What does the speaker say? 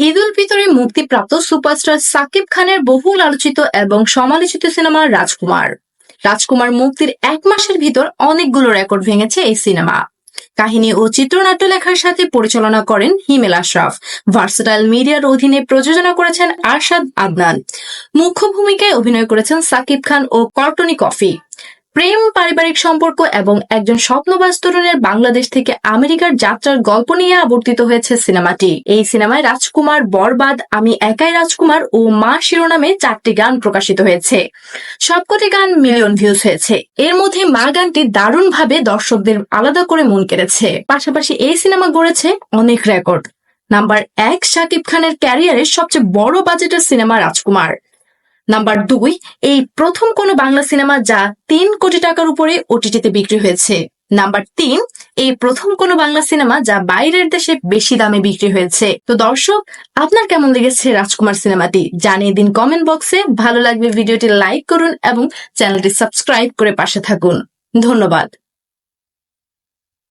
ঈদ উল ফিতরে মুক্তিপ্রাপ্ত সুপারস্টার সাকিব খানের বহুল আলোচিত এবং সমালোচিত সিনেমা রাজকুমার। রাজকুমার মুক্তির 1 মাসের ভিতর অনেকগুলো রেকর্ড ভেঙেছে এই সিনেমা। কাহিনী ও চিত্রনাট্য লেখার সাথে পরিচালনা করেন হিমেল আশরাফ। ভার্সেটাইল মিডিয়ার অধীনে প্রযোজনা করেছেন আরশাদ আদনান। মুখ্য ভূমিকায় অভিনয় করেছেন সাকিব খান ও কর্টনি কফি। প্রেম, পারিবারিক সম্পর্ক এবং একজন স্বপ্নবাজ তরুণের বাংলাদেশ থেকে আমেরিকার যাত্রার গল্প নিয়ে আবর্তিত হয়েছে সিনেমাটি। এই সিনেমায় রাজকুমার, বরবাদ, আমি একাই রাজকুমার ও মা শিরোনামে 4টি গান প্রকাশিত হয়েছে। সবকটি গান মিলিয়ন ভিউজ হয়েছে। এর মধ্যে মা গানটি দারুণভাবে দর্শকদের আলাদা করে মন কেড়েছে। পাশাপাশি এই সিনেমা গড়েছে অনেক রেকর্ড। নাম্বার 1, শাকিব খানের ক্যারিয়ারের সবচেয়ে বড় বাজেটের সিনেমা রাজকুমার। নাম্বার 2, এই প্রথম কোনো বাংলা সিনেমা যা 3 কোটি টাকার উপরে ওটিটিতে বিক্রি হয়েছে। নাম্বার 3, এই প্রথম কোনো বাংলা সিনেমা যা বাইরের দেশে বেশি দামে বিক্রি হয়েছে। তো দর্শক, আপনার কেমন লেগেছে রাজকুমার সিনেমাটি জানিয়ে দিন কমেন্ট বক্সে। ভালো লাগবে ভিডিওটি লাইক করুন এবং চ্যানেলটি সাবস্ক্রাইব করে পাশে থাকুন। ধন্যবাদ।